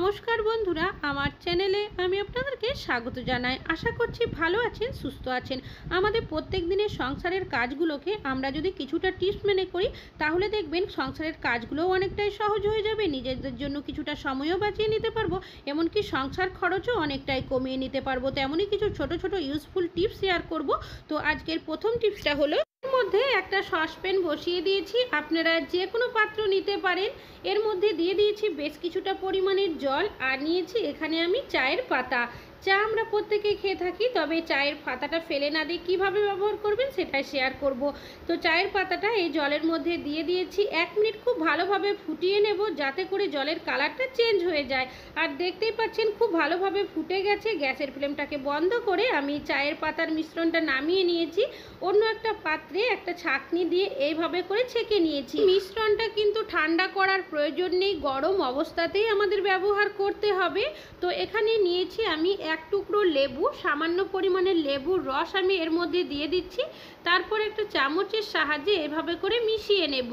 নমস্কার বন্ধুরা, আমার চ্যানেলে আমি আপনাদেরকে স্বাগত জানাই। আশা করছি ভালো আছেন, সুস্থ আছেন। আমাদের প্রত্যেক দিনের সংসারের কাজগুলোকে আমরা যদি কিছুটা টিপস মেনে করি, তাহলে দেখবেন সংসারের কাজগুলোও অনেকটাই সহজ হয়ে যাবে, নিজেদের জন্য কিছুটা সময়ও বাঁচিয়ে নিতে পারবো, এমনকি সংসার খরচও অনেকটাই কমিয়ে নিতে পারবো। তেমনই কিছু ছোট ছোট ইউজফুল টিপস শেয়ার করব। তো আজকের প্রথম টিপসটা হলো, মধ্যে একটা সসপ্যান বসিয়ে দিয়েছি, আপনারা যে কোনো পাত্র নিতে পারেন। এর মধ্যে দিয়ে দিয়েছি বেশ কিছুটা পরিমাণের জল, আর নিয়েছি এখানে আমি চায়ের পাতা। চা আমরা প্রত্যেকেই খেয়ে থাকি, তবে চায়ের পাতাটা ফেলে না দিয়ে কীভাবে ব্যবহার করবেন সেটাই শেয়ার করব। তো চায়ের পাতাটা এই জলের মধ্যে দিয়ে দিয়েছি, 1 মিনিট খুব ভালোভাবে ফুটিয়ে নেব, যাতে করে জলের কালারটা চেঞ্জ হয়ে যায়। আর দেখতেই পাচ্ছেন খুব ভালোভাবে ফুটে গেছে। গ্যাসের ফ্লেমটাকে বন্ধ করে আমি চায়ের পাতার মিশ্রণটা নামিয়ে নিয়েছি। অন্য একটা পাত্রে একটা ছাঁকনি দিয়ে এইভাবে করে ছেঁকে নিয়েছি। মিশ্রণটা কিন্তু ঠান্ডা করার প্রয়োজন নেই, গরম অবস্থাতেই আমাদের ব্যবহার করতে হবে। তো এখানে নিয়েছি আমি 1 টুকরো লেবু, সামান্য পরিমাণের লেবুর রস আমি এর মধ্যে দিয়ে দিচ্ছি। তারপর একটা চামচের সাহায্যে এভাবে করে মিশিয়ে নেব।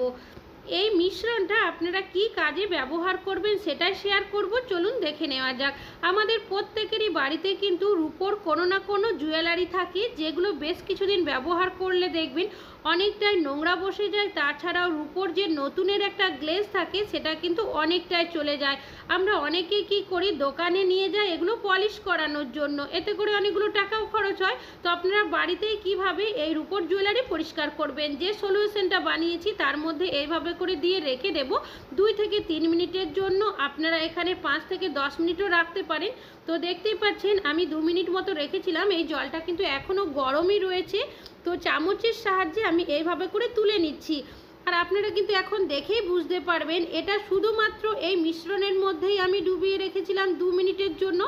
এই মিশ্রণটা আপনারা কি কাজে ব্যবহার করবেন সেটাই শেয়ার করব, চলুন দেখে নেওয়া যাক। আমাদের প্রত্যেকেরই বাড়িতে কিন্তু রূপোর কোনো না কোনো জুয়েলারি থাকে, যেগুলো বেশ কিছুদিন ব্যবহার করলে দেখবেন অনেকটাই নোংরা বসে যায়। তাছাড়াও রূপোর যে নতুনের একটা গ্লেজ থাকে সেটা কিন্তু অনেকটাই চলে যায়। আমরা অনেকেই কি করি, দোকানে নিয়ে যাই এগুলো পলিশ করানোর জন্য, এতে করে অনেকগুলো টাকাও খরচ হয়। তো আপনারা বাড়িতেই কিভাবে এই রূপোর জুয়েলারি পরিষ্কার করবেন, যে সলিউশনটা বানিয়েছি তার মধ্যে এইভাবে করে দিয়ে রেখে দেব 2 থেকে 3 মিনিটের জন্য। আপনারা এখানে 5 থেকে 10 মিনিটও রাখতে পারেন। তো দেখতেই পাচ্ছেন আমি 2 মিনিট মতো রেখেছিলাম, এই জলটা কিন্তু এখনও গরমই রয়েছে। তো চামচের সাহায্যে আমি এইভাবে করে তুলে নিচ্ছি। আর আপনারা কিন্তু এখন দেখেই বুঝতে পারবেন, এটা শুধুমাত্র এই মিশ্রণের মধ্যেই আমি ডুবিয়ে রেখেছিলাম 2 মিনিটের জন্য,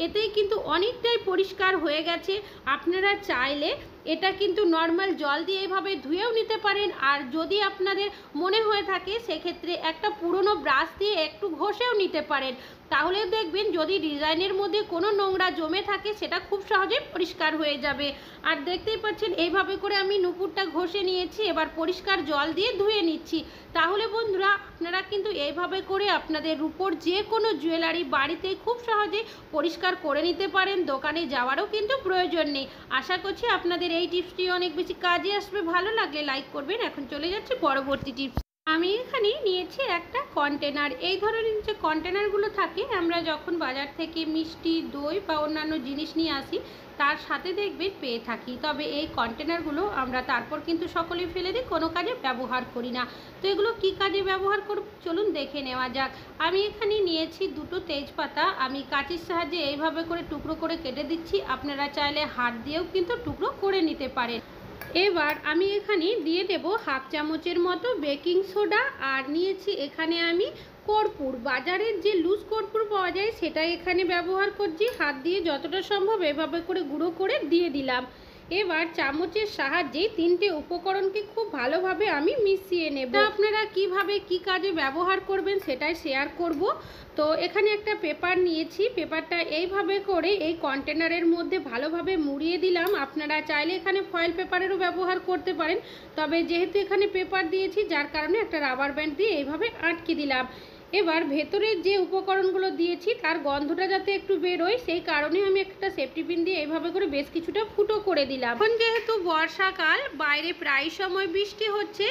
এতেই কিন্তু অনেকটাই পরিষ্কার হয়ে গেছে। আপনারা চাইলে এটা কিন্তু নর্মাল জল দিয়ে এভাবে ধুয়েও নিতে পারেন। আর যদি আপনাদের মনে হয়ে থাকে সেক্ষেত্রে একটা পুরনো ব্রাশ দিয়ে একটু ঘষেও নিতে পারেন, তাহলে দেখবেন যদি ডিজাইনের মধ্যে কোনো নোংরা জমে থাকে সেটা খুব সহজে পরিষ্কার হয়ে যাবে। আর দেখতেই পাচ্ছেন এইভাবে করে আমি নুপুরটা ঘষে নিয়েছি, এবার পরিষ্কার জল দিয়ে ধুয়ে নিচ্ছি। তাহলে বন্ধুরা আপনারা কিন্তু এইভাবে করে আপনাদের রূপোর যে কোনো জুয়েলারি বাড়িতে খুব সহজে পরিষ্কার করে নিতে পারেন, দোকানে যাওয়ারও কিন্তু প্রয়োজন নেই। আশা করছি আপনাদের এই টিপসটি অনেক বেশি কাজে আসবে। ভালো লাগলে লাইক করবেন। এখন চলে যাচ্ছে পরবর্তী টিপস। আমি এখানে নিয়েছি একটা কন্টেনার। এই ধরনের যে কন্টেনারগুলো থাকে, আমরা যখন বাজার থেকে মিষ্টি, দই বা অন্যান্য জিনিস নিয়ে আসি তার সাথে দেখবেন পেয়ে থাকি, তবে এই কন্টেনারগুলো আমরা তারপর কিন্তু সকলেই ফেলে দিই, কোনো কাজে ব্যবহার করি না। তো এগুলো কি কাজে ব্যবহার করব চলুন দেখে নেওয়া যাক। আমি এখানে নিয়েছি 2টো তেজপাতা, আমি কাঁচির সাহায্যে এইভাবে করে টুকরো করে কেটে দিচ্ছি। আপনারা চাইলে হাত দিয়েও কিন্তু টুকরো করে নিতে পারেন। এবার আমি এখানে দিয়ে দেব 1/2 চামচের মতো বেকিং সোডা, আর নিয়েছি এখানে আমি কর্পূর। বাজারের যে লুজ কর্পূর পাওয়া যায় সেটাই এখানে ব্যবহার করছি। হাত দিয়ে যতটা সম্ভব এভাবে করে গুঁড়ো করে দিয়ে দিলাম। এবার চামচের সাহায্যে 3টে উপকরণকে খুব ভালোভাবে আমি মিশিয়ে নেব। আপনারা কিভাবে কি কাজে ব্যবহার করবেন সেটাই শেয়ার করব। তো এখানে একটা পেপার নিয়েছি, পেপারটা এইভাবে করে এই কন্টেনারের মধ্যে ভালোভাবে মুড়িয়ে দিলাম। আপনারা চাইলে এখানে ফয়েল পেপারেরও ব্যবহার করতে পারেন, তবে যেহেতু এখানে পেপার দিয়েছি যার কারণে একটা রাবার ব্যান্ড দিয়ে এইভাবে আটকে দিলাম। এবার ভেতরের যে উপকরণগুলো দিয়েছি তার গন্ধটা যাতে একটু বেরোয়, সেই কারণে আমি একটা সেফটি পিন দিয়ে এইভাবে করে বেশ কিছুটা ফুটো করে দিলাম। এখন যেহেতু বর্ষাকাল, বাইরে প্রায় সময় বৃষ্টি হচ্ছে,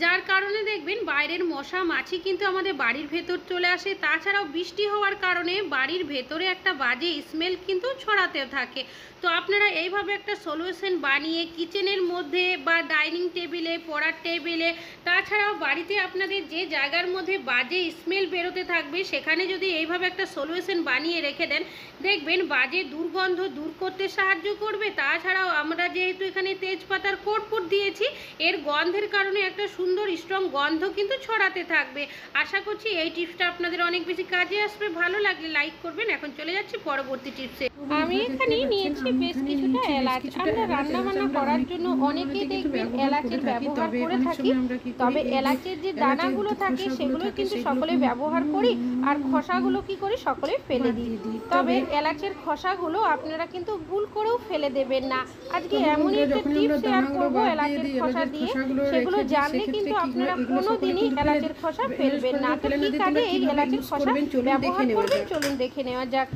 যার কারণে দেখবেন বাইরের মশা মাছি কিন্তু আমাদের বাড়ির ভেতর চলে আসে। তাছাড়াও বৃষ্টি হওয়ার কারণে বাড়ির ভেতরে একটা বাজে স্মেল কিন্তু ছড়াতে থাকে। তো আপনারা এইভাবে একটা সলিউশন বানিয়ে কিচেনের মধ্যে বা ডাইনিং টেবিলে, পড়ার টেবিলে, তাছাড়াও বাড়িতে আপনাদের যে জায়গার মধ্যে বাজে স্মেল বেরোতে থাকবে সেখানে যদি এইভাবে একটা সলিউশন বানিয়ে রেখে দেন, দেখবেন বাজে দুর্গন্ধ দূর করতে সাহায্য করবে। তাছাড়াও আমরা যেহেতু এখানে তেজপাতার কর্পূর দিয়েছি, এর গন্ধের কারণে একটা সুন্দর স্ট্রং গন্ধ কিন্তু ছড়াতে থাকবে। আশা করছি এই টিপসটা আপনাদের অনেক বেশি কাজে আসবে। ভালো লাগলে লাইক করবেন। এখন চলে যাচ্ছি পরবর্তী টিপসে। আমি এখানে নিয়েছি বেশ কিছুটা এলাচ। আমরা রান্না বান্না করার জন্য অনেকেই দেখবেন এলাচের ব্যবহার করে থাকি, তবে এলাচের যে দানাগুলো থাকে সেগুলো কিন্তু সকলে ব্যবহার করি আর খোসাগুলো কি করি সকলে ফেলে দিই। তবে এলাচের খোসাগুলো আপনারা কিন্তু ভুল করেও ফেলে দেবেন না। আজকে এমনই একটা টিপস শেয়ার করব এলাচের খোসা দিয়ে, সেগুলো জানলে কিন্তু আপনারা কোনোদিনই এলাচের খোসা ফেলবেন না। তো কি কাজে এই এলাচের খোসা ব্যবহার করবেন চলুন দেখে নেওয়া যাক।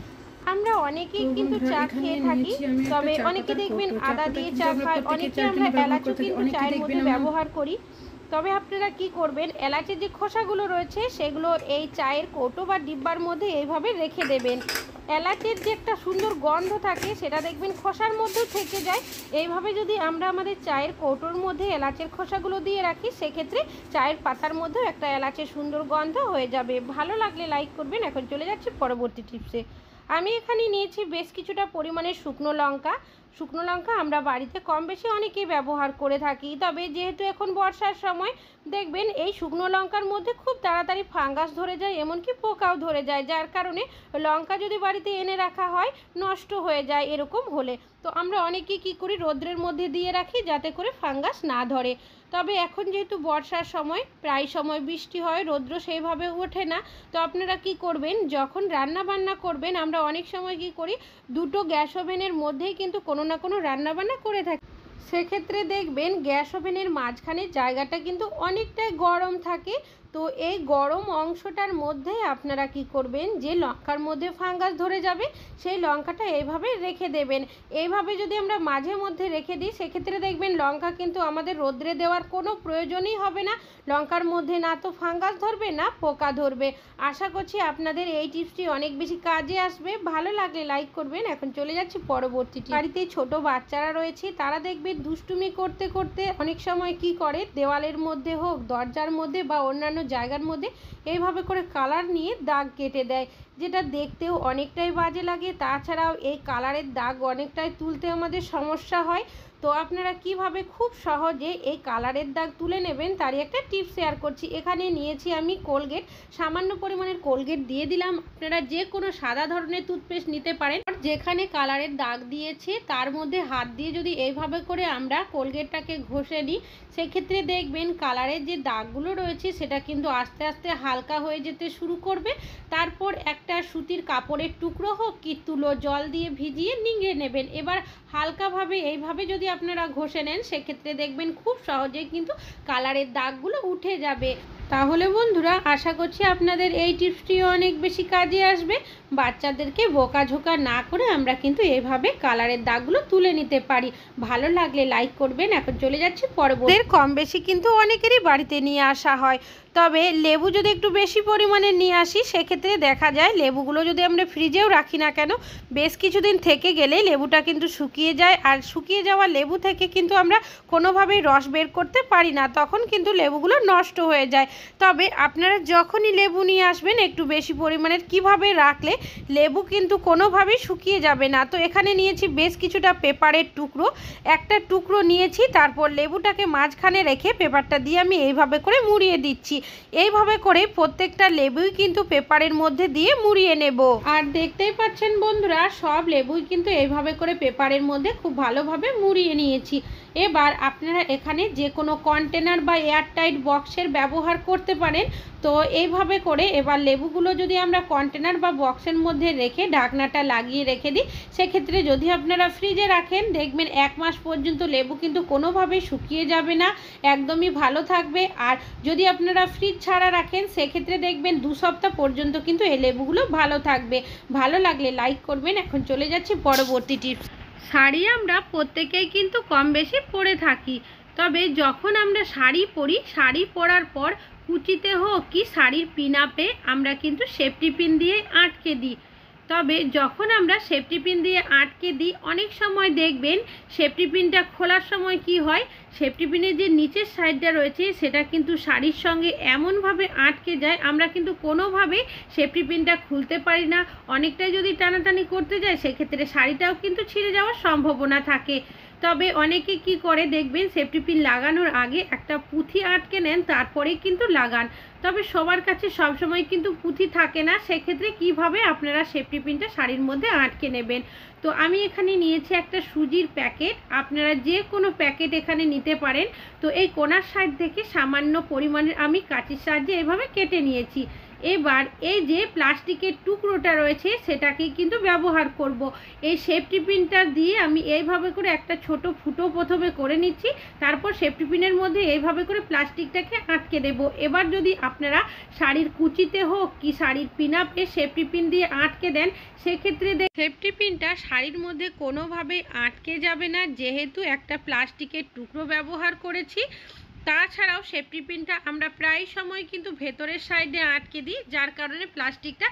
আমরা অনেকেই কিন্তু চা খেয়ে থাকি, তবে অনেকে দেখবেন আদা দিয়ে চা খায়, অনেকে আমরা এলাচও কিন্তু চায়ের মধ্যে ব্যবহার করি। তবে আপনারা কি করবেন, এলাচের যে খোসাগুলো রয়েছে সেগুলো এই চায়ের কৌটো বা ডিব্বার মধ্যে এইভাবে রেখে দেবেন। এলাচের যে একটা সুন্দর গন্ধ থাকে সেটা দেখবেন খোসার মধ্যেও থেকে যায়। এইভাবে যদি আমরা আমাদের চায়ের কৌটোর মধ্যে এলাচের খোসাগুলো দিয়ে রাখি, সেক্ষেত্রে চায়ের পাতার মধ্যেও একটা এলাচের সুন্দর গন্ধ হয়ে যাবে। ভালো লাগলে লাইক করবেন। এখন চলে যাচ্ছি পরবর্তী টিপসে। আমি এখানে নিয়েছি বেশ কিছুটা পরিমাণে শুকনো লঙ্কা। শুকনো লঙ্কা আমরা বাড়িতে কম বেশি অনেকেই ব্যবহার করে থাকি, তবে যেহেতু এখন বর্ষার সময় দেখবেন এই শুকনো লঙ্কার মধ্যে খুব তাড়াতাড়ি ফাঙ্গাস ধরে যায়, এমনকি পোকাও ধরে যায়, যার কারণে লঙ্কা যদি বাড়িতে এনে রাখা হয় নষ্ট হয়ে যায় এরকম হলে। তো আমরা অনেকেই কী করি, রোদ্রের মধ্যে দিয়ে রাখি যাতে করে ফাঙ্গাস না ধরে। তবে এখন যেহেতু বর্ষার সময় প্রায় সময় বৃষ্টি হয়, রৌদ্র সেইভাবে ওঠে না, তো আপনারা কি করবেন, যখন রান্না বান্না করবেন আমরা অনেক সময় কি করি, দুটো গ্যাস ওভেনের মধ্যেই কিন্তু কোনো না কোনো রান্না বান্না করে থাকি। সেক্ষেত্রে দেখবেন গ্যাস ওভেনের মাঝখানের জায়গাটা কিন্তু অনেকটাই গরম থাকে। তো এই গরম অংশটার মধ্যে আপনারা কি করবেন, যে লঙ্কার মধ্যে ফাঙ্গাস ধরে যাবে সেই লঙ্কাটা এইভাবে রেখে দেবেন। এইভাবে যদি আমরা মাঝে মধ্যে রেখে দিই, সেক্ষেত্রে দেখবেন লঙ্কা কিন্তু আমাদের রোদ্রে দেওয়ার কোনো প্রয়োজনই হবে না। লঙ্কার মধ্যে না তো ফাঙ্গাস ধরবে না পোকা ধরবে। আশা করছি আপনাদের এই টিপসটি অনেক বেশি কাজে আসবে। ভালো লাগলে লাইক করবেন। এখন চলে যাচ্ছি পরবর্তীটি। বাড়িতে ছোট বাচ্চারা রয়েছে, তারা দেখবেন দুষ্টুমি করতে করতে অনেক সময় কি করে, দেওয়ালের মধ্যে হোক, দরজার মধ্যে বা অন্যান্য জায়গার মধ্যে এইভাবে করে কালার নিয়ে দাগ কেটে দেয়, যেটা দেখতেও অনেকটাই বাজে লাগে। তাছাড়াও এই কালারের দাগ অনেকটাই তুলতে আমাদের সমস্যা হয়। তো আপনারা কিভাবে খুব সহজে এই কালারের দাগ তুলে নেবেন তারই একটা টিপস শেয়ার করছি। এখানে নিয়েছি আমি কোলগেট, সামান্য পরিমাণের কোলগেট দিয়ে দিলাম। আপনারা যে কোনো সাদা ধরনের টুথপেস্ট নিতে পারেন। আর যেখানে কালারের দাগ দিয়েছে তার মধ্যে হাত দিয়ে যদি এইভাবে করে আমরা কোলগেটটাকে ঘষে নিই, সেক্ষেত্রে দেখবেন কালারের যে দাগগুলো রয়েছে সেটা কিন্তু আস্তে আস্তে হালকা হয়ে যেতে শুরু করবে। তারপর একটা সুতির কাপড়ের টুকরো হোক কি তুলো জল দিয়ে ভিজিয়ে নিংড়ে নেবেন। এবার হালকাভাবে এইভাবে যদি আপনারা ঘষে নেন, সেক্ষেত্রে দেখবেন খুব সহজেই কিন্তু কালারের দাগগুলো উঠে যাবে। তাহলে বন্ধুরা আশা করছি আপনাদের এই টিপসটিও অনেক বেশি কাজে আসবে। বাচ্চাদেরকে বোকাঝোকা না করে আমরা কিন্তু এইভাবে কালারের দাগগুলো তুলে নিতে পারি। ভালো লাগলে লাইক করবেন। এখন চলে যাচ্ছি পরবর্তী। কম বেশি কিন্তু অনেকেরই বাড়িতে নিয়ে আসা হয়, তবে লেবু যদি একটু বেশি পরিমাণে নিয়ে আসি, সেক্ষেত্রে দেখা যায় লেবুগুলো যদি আমরা ফ্রিজেও রাখি না কেন, বেশ কিছুদিন থেকে গেলে লেবুটা কিন্তু শুকিয়ে যায়। আর শুকিয়ে যাওয়া লেবু থেকে কিন্তু আমরা কোনোভাবেই রস বের করতে পারি না, তখন কিন্তু লেবুগুলো নষ্ট হয়ে যায়। তবে আপনারা যখনই লেবু নিয়ে আসবেন একটু বেশি পরিমাণের, কিভাবে রাখলে লেবু কিন্তু কোনোভাবেই শুকিয়ে যাবে না। তো এখানে নিয়েছি বেশ কিছুটা পেপারের টুকরো, একটা টুকরো নিয়েছি, তারপর লেবুটাকে মাঝখানে রেখে পেপারটা দিয়ে আমি এইভাবে করে মুড়িয়ে দিচ্ছি। এইভাবে করে প্রত্যেকটা লেবুই কিন্তু পেপারের মধ্যে দিয়ে মুড়িয়ে নেব। আর দেখতেই পাচ্ছেন বন্ধুরা, সব লেবুই কিন্তু এইভাবে করে পেপারের মধ্যে খুব ভালোভাবে মুড়িয়ে নিয়েছি। এবার আপনারা এখানে যে কোনো কন্টেনার বা এয়ারটাইট বক্সের ব্যবহার করতে পারেন। তো এইভাবে করে এবার লেবুগুলো যদি আমরা কন্টেনার বা বক্সের মধ্যে রেখে ঢাকনাটা লাগিয়ে রেখে দিই, সেক্ষেত্রে যদি আপনারা ফ্রিজে রাখেন দেখবেন 1 মাস পর্যন্ত লেবু কিন্তু কোনোভাবেই শুকিয়ে যাবে না, একদমই ভালো থাকবে। আর যদি আপনারা ফ্রিজ ছাড়া রাখেন, সেক্ষেত্রে দেখবেন 2 সপ্তাহ পর্যন্ত কিন্তু এই লেবুগুলো ভালো থাকবে। ভালো লাগলে লাইক করবেন। এখন চলে যাচ্ছি পরবর্তী টিপস। শাড়ি আমরা প্রত্যেকেই কিন্তু কম বেশি পরে থাকি, তবে যখন আমরা শাড়ি পরি, শাড়ি পরার পর কুচিতে হোক কি শাড়ির পিন আপে আমরা কিন্তু সেফটি পিন দিয়ে আটকে দিই। তবে যখন আমরা সেফটি পিন দিয়ে আটকে দিই, অনেক সময় দেখবেন সেফটি পিনটা খোলার সময় কি হয়, সেফটি পিনের যে নিচের সাইডটা রয়েছে সেটা কিন্তু শাড়ির সঙ্গে এমনভাবে আটকে যায়, আমরা কিন্তু কোনোভাবেই সেফটি পিনটা খুলতে পারি না। অনেকটাই যদি টানাটানি করতে যায়, সেক্ষেত্রে শাড়িটাও কিন্তু ছিঁড়ে যাওয়ার সম্ভাবনা থাকে। তবে অনেকে কি করে দেখবেন সেফটি পিন লাগানোর আগে একটা পুঁথি আটকে নেন, তারপরেই কিন্তু লাগান। তবে সবার কাছে সবসময় কিন্তু পুঁথি থাকে না, সেক্ষেত্রে কিভাবে আপনারা সেফটি পিনটা শাড়ির মধ্যে আটকে নেবেন। তো আমি এখানে নিয়েছি একটা সুজির প্যাকেট, আপনারা যে কোনো প্যাকেট এখানে নিতে পারেন। তো এই কোণার সাইড থেকে সামান্য পরিমাণের আমি কাঁচির সাহায্যে এভাবে কেটে নিয়েছি। এবার এই যে প্লাস্টিকের টুকরোটা রয়েছে সেটাকে কিন্তু ব্যবহার করব। এই সেফটি পিনটা দিয়ে আমি এইভাবে করে একটা ছোট ফুটো প্রথমে করে নিচ্ছি, তারপর সেফটি পিনের মধ্যে এইভাবে করে প্লাস্টিকটাকে আটকে দেব। এবার যদি আপনারা শাড়ির কুচিতে হোক কি শাড়ির পিন আপে সেফটি পিন দিয়ে আটকে দেন, সেক্ষেত্রে সেফটি পিনটা শাড়ির মধ্যে কোনোভাবেই আটকে যাবে না, যেহেতু একটা প্লাস্টিকের টুকরো ব্যবহার করেছি। তাছাড়াও সেফটি পিনটা আমরা প্রায় সময় কিন্তু ভেতরের সাইডে আটকে দিই, যার কারণে প্লাস্টিকটা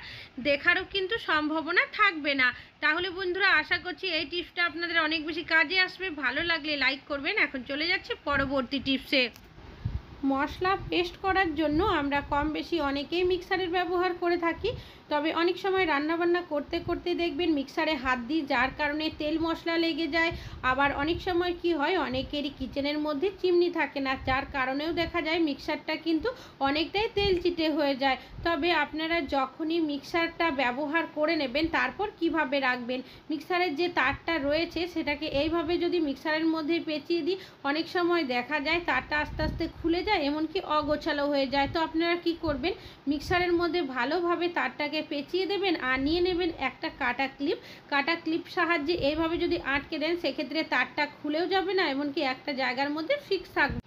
দেখারও কিন্তু সম্ভাবনা থাকবে না। তাহলে বন্ধুরা, আশা করছি এই টিপসটা আপনাদের অনেক বেশি কাজে আসবে। ভালো লাগলে লাইক করবেন। এখন চলে যাচ্ছে পরবর্তী টিপসে। মশলা পেস্ট করার জন্য আমরা কম বেশি অনেকেই মিক্সারের ব্যবহার করে থাকি, তবে অনেক সময় রান্নাবান্না করতে করতে দেখবেন মিক্সারে হাত দিই, যার কারণে তেল মশলা লেগে যায়। আবার অনেক সময় কি হয়, অনেকেরই কিচেনের মধ্যে চিমনি থাকে না, যার কারণেও দেখা যায় মিক্সারটা কিন্তু অনেকটাই তেল চিটে হয়ে যায়। তবে আপনারা যখনই মিক্সারটা ব্যবহার করে নেবেন, তারপর কিভাবে রাখবেন, মিক্সারের যে তারটা রয়েছে সেটাকে এইভাবে যদি মিক্সারের মধ্যে পেঁচিয়ে দিই, অনেক সময় দেখা যায় তারটা আস্তে আস্তে খুলে যায়, এমনকি অগোছালো হয়ে যায়। তো আপনারা কি করবেন, মিক্সারের মধ্যে ভালোভাবে তারটাকে পেঁচিয়ে দেবেন আর নিয়ে নেবেন একটা কাটা ক্লিপ সাহায্যে এইভাবে যদি আটকে দেন, সেক্ষেত্রে তারটা খুলেও যাবে না, এমনকি একটা জায়গার মধ্যে ফিক্স থাকবে।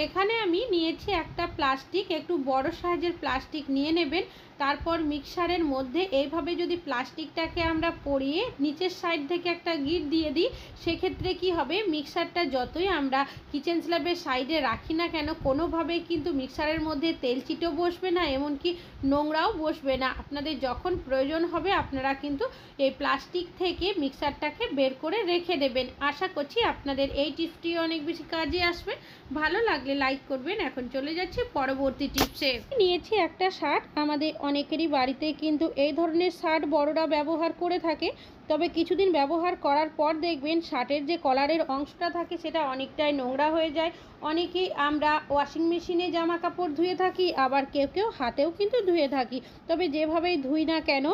এখানে আমি নিয়েছি একটা প্লাস্টিক, একটু বড় সাইজের প্লাস্টিক নিয়ে নেবেন। তারপর মিক্সারের মধ্যে এইভাবে যদি প্লাস্টিকটাকে আমরা পরিয়ে নিচের সাইড থেকে একটা গিট দিয়ে দিই, সেক্ষেত্রে কি হবে, মিক্সারটা যতই আমরা কিচেন স্ল্যাবের সাইডে রাখি না কেন, কোনোভাবেই কিন্তু মিক্সারের মধ্যে তেল চিটও বসবে না, এমনকি নোংরাও বসবে না। আপনাদের যখন প্রয়োজন হবে আপনারা কিন্তু এই প্লাস্টিক থেকে মিক্সারটাকে বের করে রেখে দেবেন। আশা করছি আপনাদের এই টিপসটি অনেক বেশি কাজে আসবে। ভালো লাগলে লাইক করবেন। এখন চলে যাচ্ছি পরবর্তী টিপসে। নিয়েছি একটা শার্ট। আমাদের অনেকেরই বাড়িতে কিন্তু এই ধরনের শার্ট বড়রা ব্যবহার করে থাকে, তবে কিছুদিন ব্যবহার করার পর দেখবেন শার্টের যে কলারের অংশটা থাকে সেটা অনেকটাই নোংরা হয়ে যায়। অনেকেই আমরা ওয়াশিং মেশিনে জামা কাপড় ধুয়ে থাকি, আবার কেউ কেউ হাতেও কিন্তু ধুয়ে থাকি। তবে যেভাবেই ধুই না কেন,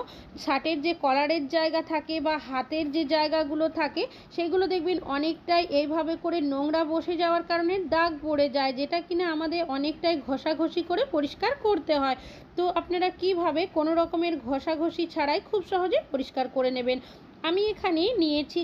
শার্টের যে কলারের জায়গা থাকে বা হাতের যে জায়গাগুলো থাকে সেগুলো দেখবেন অনেকটাই এইভাবে করে নোংরা বসে যাওয়ার কারণে দাগ পড়ে যায়, যেটা কিনা আমাদের অনেকটাই ঘষাঘষি করে পরিষ্কার করতে হয়। তো আপনারা কিভাবে কোনো রকমের ঘষাঘষি ছাড়াই খুব সহজে পরিষ্কার করে নেবেন। আমি এখানে নিয়েছি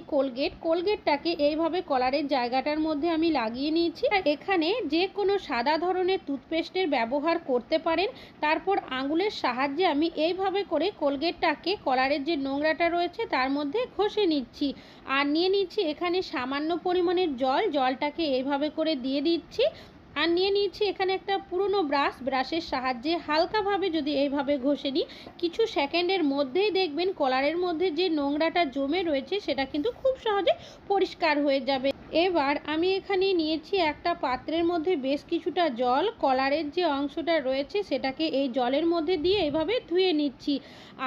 কোলগেটটাকে এইভাবে কলারের জায়গাটার মধ্যে আমি লাগিয়ে নিয়েছি। আর এখানে যে কোনো সাদা ধরনের টুথপেস্টের ব্যবহার করতে পারেন। তারপর আঙুলের সাহায্যে আমি এইভাবে করে কোলগেটটাকে কলারের যে নোংরাটা রয়েছে তার মধ্যে ঘষে নিচ্ছি। আর নিয়ে নিচ্ছি এখানে সামান্য পরিমাণের জলটাকে এইভাবে করে দিয়ে দিচ্ছি। আর নিয়ে নিয়েছি এখানে একটা পুরনো ব্রাশের সাহায্যে হালকাভাবে যদি এইভাবে ঘষে নিই, কিছু সেকেন্ডের মধ্যেই দেখবেন কলারের মধ্যে যে নোংরাটা জমে রয়েছে সেটা কিন্তু খুব সহজে পরিষ্কার হয়ে যাবে। এবার আমি এখানে নিয়েছি একটা পাত্রের মধ্যে বেশ কিছুটা জল, কলারের যে অংশটা রয়েছে সেটাকে এই জলের মধ্যে দিয়ে এভাবে ধুয়ে নিচ্ছি।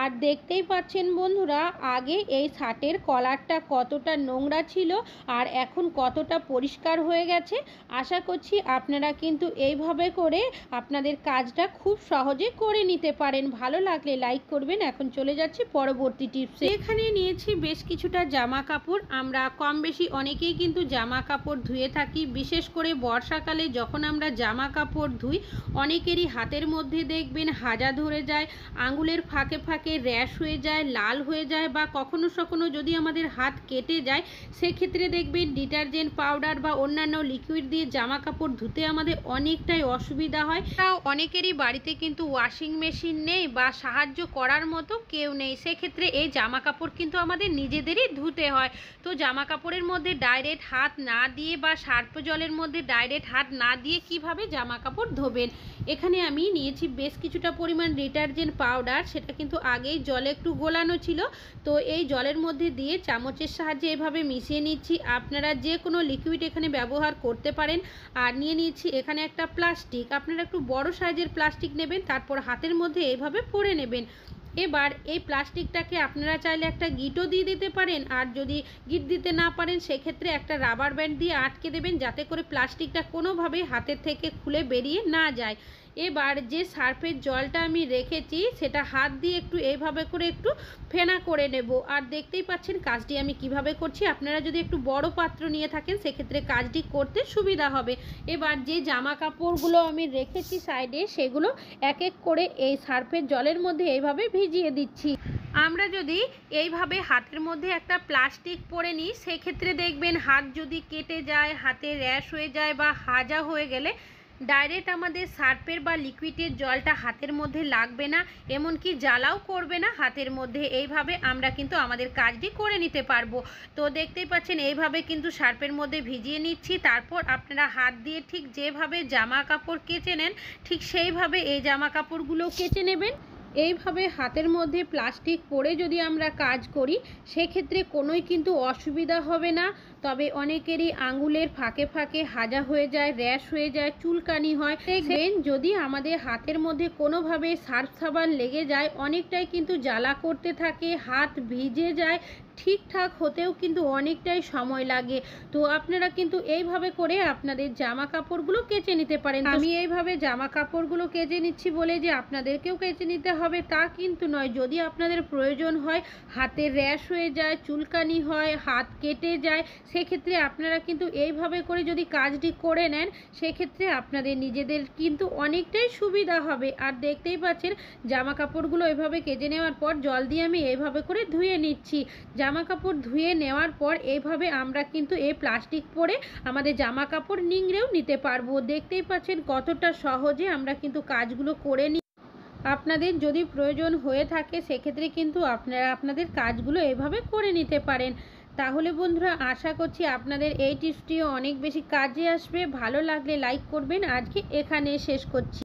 আর দেখতেই পাচ্ছেন বন্ধুরা, আগে এই শার্টের কলারটা কতটা নোংরা ছিল আর এখন কতটা পরিষ্কার হয়ে গেছে। আশা করছি আপনারা কিন্তু এইভাবে করে আপনাদের কাজটা খুব সহজে করে নিতে পারেন। ভালো লাগলে লাইক করবেন। এখন চলে যাচ্ছি পরবর্তী টিপসে। এখানে নিয়েছি বেশ কিছুটা জামা কাপড়। আমরা কম বেশি অনেকেই কিন্তু জামা কাপড় ধুয়ে থাকি, বিশেষ করে বর্ষাকালে যখন আমরা জামা কাপড় ধুই অনেকেরই হাতের মধ্যে দেখবেন হাজা ধরে যায়, আঙুলের ফাঁকে ফাঁকে র্যাশ হয়ে যায়, লাল হয়ে যায়, বা কখনো কখনো যদি আমাদের হাত কেটে যায় সেক্ষেত্রে দেখবেন ডিটারজেন্ট পাউডার বা অন্যান্য লিকুইড দিয়ে জামা কাপড় ধুতে আমাদের অনেকটাই অসুবিধা হয়। তাও অনেকেরই বাড়িতে কিন্তু ওয়াশিং মেশিন নেই বা সাহায্য করার মতো কেউ নেই, সেক্ষেত্রে এই জামা কাপড় কিন্তু আমাদের নিজেদেরই ধুতে হয়। তো জামা কাপড়ের মধ্যে ডাইরেক্ট হাত না দিয়ে বা সার্ফ জলের মধ্যে ডাইরেক্ট হাত না দিয়ে কিভাবে জামা কাপড় ধোবেন, এখানে আমি নিয়েছি বেশ কিছুটা পরিমাণ ডিটারজেন্ট পাউডার। সেটা কিন্তু আগেই জলে একটু গোলানো ছিল, তো এই জলের মধ্যে দিয়ে চামচের সাহায্যে এভাবে মিশিয়ে নিচ্ছি। আপনারা যে কোনো লিকুইড এখানে ব্যবহার করতে পারেন। আর নিয়ে নিচ্ছি এখানে একটা প্লাস্টিক, আপনারা একটু বড় সাইজের প্লাস্টিক নেবেন, তারপর হাতের মধ্যে এইভাবে পরে নেবেন। এবার এই প্লাস্টিকটাকে আপনারা চাইলে একটা গিটও দিয়ে দিতে পারেন, আর যদি গিট দিতে না পারেন সেক্ষেত্রে একটা রাবার ব্যান্ড দিয়ে আটকে দেবেন, যাতে করে প্লাস্টিকটা কোনোভাবেই হাতের থেকে খুলে বেরিয়ে না যায়। এবার যে সার্ফের জলটা আমি রেখেছি সেটা হাত দিয়ে একটু এইভাবে করে একটু ফেনা করে নেব। আর দেখতেই পাচ্ছেন কাজটি আমি কিভাবে করছি। আপনারা যদি একটু বড় পাত্র নিয়ে থাকেন সেক্ষেত্রে কাজটি করতে সুবিধা হবে। এবার যে জামা কাপড়গুলো আমি রেখেছি সাইডে সেগুলো এক এক করে এই সার্ফের জলের মধ্যে এইভাবে ভিজিয়ে দিচ্ছি। আমরা যদি এইভাবে হাতের মধ্যে একটা প্লাস্টিক পরে নিই সেক্ষেত্রে দেখবেন হাত যদি কেটে যায়, হাতে র্যাশ হয়ে যায় বা হাজা হয়ে গেলে ডাইরেক্ট আমাদের সার্ফের বা লিকুইডের জলটা হাতের মধ্যে লাগবে না, এমনকি জ্বালাও করবে না হাতের মধ্যে। এইভাবে আমরা কিন্তু আমাদের কাজটি করে নিতে পারবো। তো দেখতেই পাচ্ছেন এইভাবে কিন্তু সার্ফের মধ্যে ভিজিয়ে নিচ্ছি। তারপর আপনারা হাত দিয়ে ঠিক যেভাবে জামা কাপড় কেচে নেন ঠিক সেইভাবে এই জামা কাপড়গুলো কেচে নেবেন। এইভাবে হাতের মধ্যে প্লাস্টিক পরে যদি আমরা কাজ করি সেক্ষেত্রে কোনোই কিন্তু অসুবিধা হবে না। তবে অনেকেরই আঙুলের ফাঁকে ফাঁকে হাজা হয়ে যায়, র্যাশ হয়ে যায়, চুলকানি হয়। দেখবেন যদি আমাদের হাতের মধ্যে কোনোভাবে সার্ফ সাবান লেগে যায় অনেকটাই কিন্তু জ্বালা করতে থাকে, হাত ভিজে যায়, ঠিকঠাক হতেও কিন্তু অনেকটাই সময় লাগে। তো আপনারা কিন্তু এইভাবে করে আপনাদের জামা কাপড়গুলো কেচে নিতে পারেন। আমি এইভাবে জামা কাপড়গুলো কেচে নিচ্ছি বলে যে আপনাদেরকেও কেচে নিতে হবে তা কিন্তু নয়। যদি আপনাদের প্রয়োজন হয়, হাতে র্যাশ হয়ে যায়, চুলকানি হয়, হাত কেটে যায়, সেক্ষেত্রে আপনারা কিন্তু এইভাবে করে যদি কাজটি করে নেন সেক্ষেত্রে আপনাদের নিজেদের কিন্তু অনেকটাই সুবিধা হবে। আর দেখতেই পাচ্ছেন জামা কাপড়গুলো এভাবে কেচে নেওয়ার পর জল দিয়ে আমি এইভাবে করে ধুয়ে নিচ্ছি। জামা কাপড় ধুয়ে নেওয়ার পর এইভাবে আমরা কিন্তু এই প্লাস্টিক পরে আমাদের জামা কাপড় নিংড়েও নিতে পারবো। দেখতেই পাচ্ছেন কতটা সহজে আমরা কিন্তু কাজগুলো করে নিই। আপনাদের যদি প্রয়োজন হয়ে থাকে সেক্ষেত্রে কিন্তু আপনারা আপনাদের কাজগুলো এভাবে করে নিতে পারেন। তাহলে বন্ধুরা আশা করছি আপনাদের এই টিপসটিও অনেক বেশি কাজে আসবে। ভালো লাগলে লাইক করবেন। আজকে এখানে শেষ করছি।